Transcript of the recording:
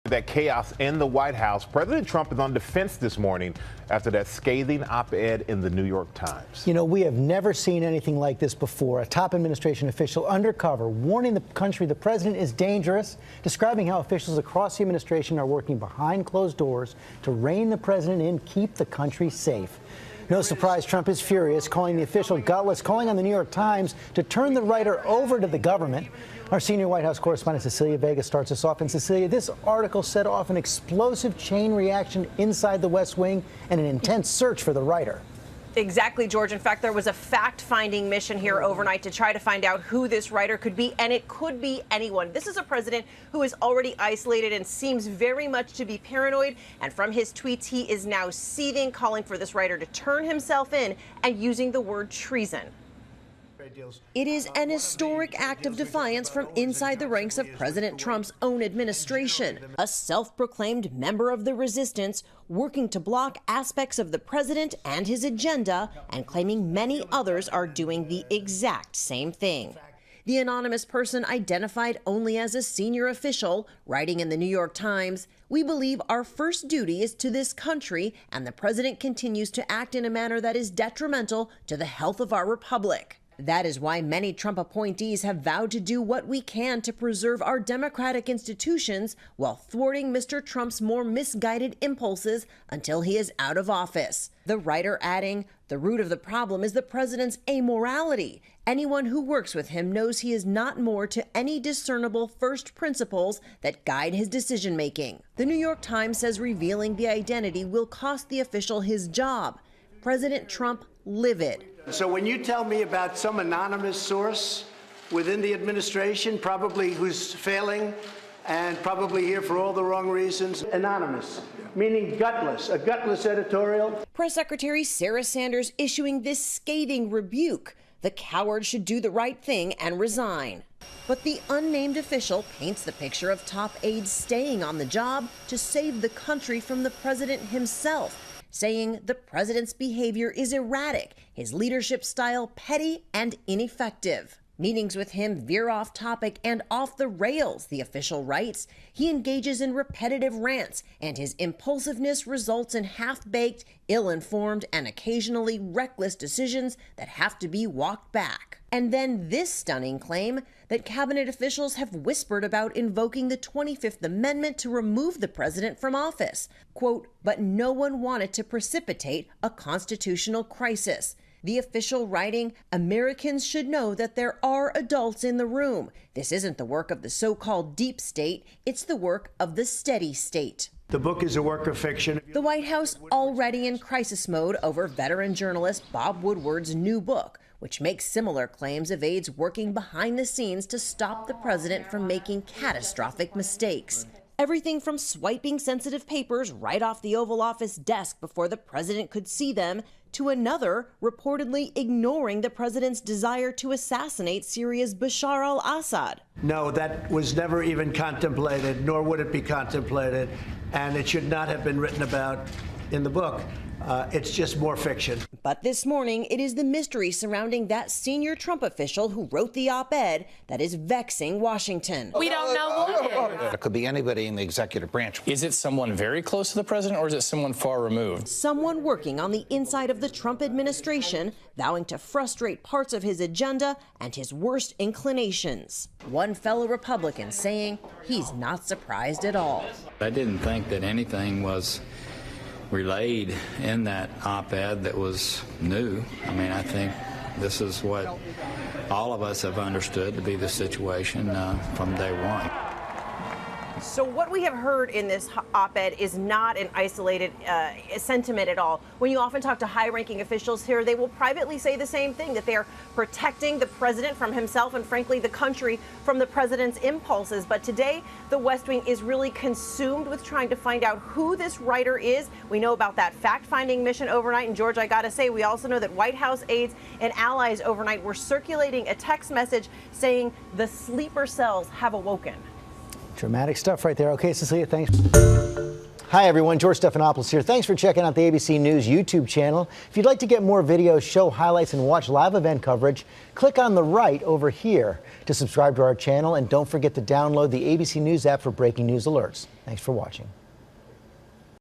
That chaos in the White House. President Trump is on defense this morning after that scathing op-ed in the New York Times. You know, we have never seen anything like this before. A top administration official undercover warning the country the president is dangerous, describing how officials across the administration are working behind closed doors to rein the president in, keep the country safe. No surprise, Trump is furious, calling the official gutless, calling on the New York Times to turn the writer over to the government. Our senior White House correspondent Cecilia Vega starts us off. And Cecilia, this article set off an explosive chain reaction inside the West Wing and an intense search for the writer. Exactly, George. In fact, there was a fact-finding mission here overnight to try to find out who this writer could be, and it could be anyone. This is a president who is already isolated and seems very much to be paranoid, and from his tweets, he is now seething, calling for this writer to turn himself in and using the word treason. It is an historic act of defiance from inside the ranks of President Trump's own administration. A self-proclaimed member of the resistance working to block aspects of the president and his agenda and claiming many others are doing the exact same thing. The anonymous person, identified only as a senior official, writing in the New York Times, "We believe our first duty is to this country, and the president continues to act in a manner that is detrimental to the health of our republic. That is why many Trump appointees have vowed to do what we can to preserve our democratic institutions while thwarting Mr. Trump's more misguided impulses until he is out of office." The writer adding, "The root of the problem is the president's amorality. Anyone who works with him knows he is not more to any discernible first principles that guide his decision-making." The New York Times says revealing the identity will cost the official his job. President Trump livid. So when you tell me about some anonymous source within the administration, probably who's failing and probably here for all the wrong reasons, anonymous, meaning gutless, a gutless editorial. Press Secretary Sarah Sanders issuing this scathing rebuke. The coward should do the right thing and resign. But the unnamed official paints the picture of top aides staying on the job to save the country from the president himself, saying the president's behavior is erratic, his leadership style petty and ineffective. Meetings with him veer off topic and off the rails, the official writes. He engages in repetitive rants, and his impulsiveness results in half-baked, ill-informed, and occasionally reckless decisions that have to be walked back. And then this stunning claim that cabinet officials have whispered about invoking the 25th Amendment to remove the president from office. Quote, "But no one wanted to precipitate a constitutional crisis." The official writing, "Americans should know that there are adults in the room. This isn't the work of the so-called deep state, it's the work of the steady state." The book is a work of fiction. The White House already in crisis mode over veteran journalist Bob Woodward's new book, which makes similar claims of aides working behind the scenes to stop the president from making catastrophic mistakes. Everything from swiping sensitive papers right off the Oval Office desk before the president could see them, to another reportedly ignoring the president's desire to assassinate Syria's Bashar al-Assad. No, that was never even contemplated, nor would it be contemplated, and it should not have been written about in the book. It's just more fiction. But this morning, it is the mystery surrounding that senior Trump official who wrote the op-ed that is vexing Washington. We don't know what. It could be anybody in the executive branch. Is it someone very close to the president, or is it someone far removed? Someone working on the inside of the Trump administration, vowing to frustrate parts of his agenda and his worst inclinations. One fellow Republican saying he's not surprised at all. I didn't think that anything was relayed in that op-ed that was new. I mean, I think this is what all of us have understood to be the situation from day one. So what we have heard in this op-ed is not an isolated sentiment at all. When you often talk to high-ranking officials here, they will privately say the same thing, that they are protecting the president from himself and, frankly, the country from the president's impulses. But today, the West Wing is really consumed with trying to find out who this writer is. We know about that fact-finding mission overnight. And, George, I got to say, we also know that White House aides and allies overnight were circulating a text message saying the sleeper cells have awoken. Dramatic stuff right there. Okay, Cecilia, thanks. Hi, everyone. George Stephanopoulos here. Thanks for checking out the ABC News YouTube channel. If you'd like to get more videos, show highlights, and watch live event coverage, click on the right over here to subscribe to our channel. And don't forget to download the ABC News app for breaking news alerts. Thanks for watching.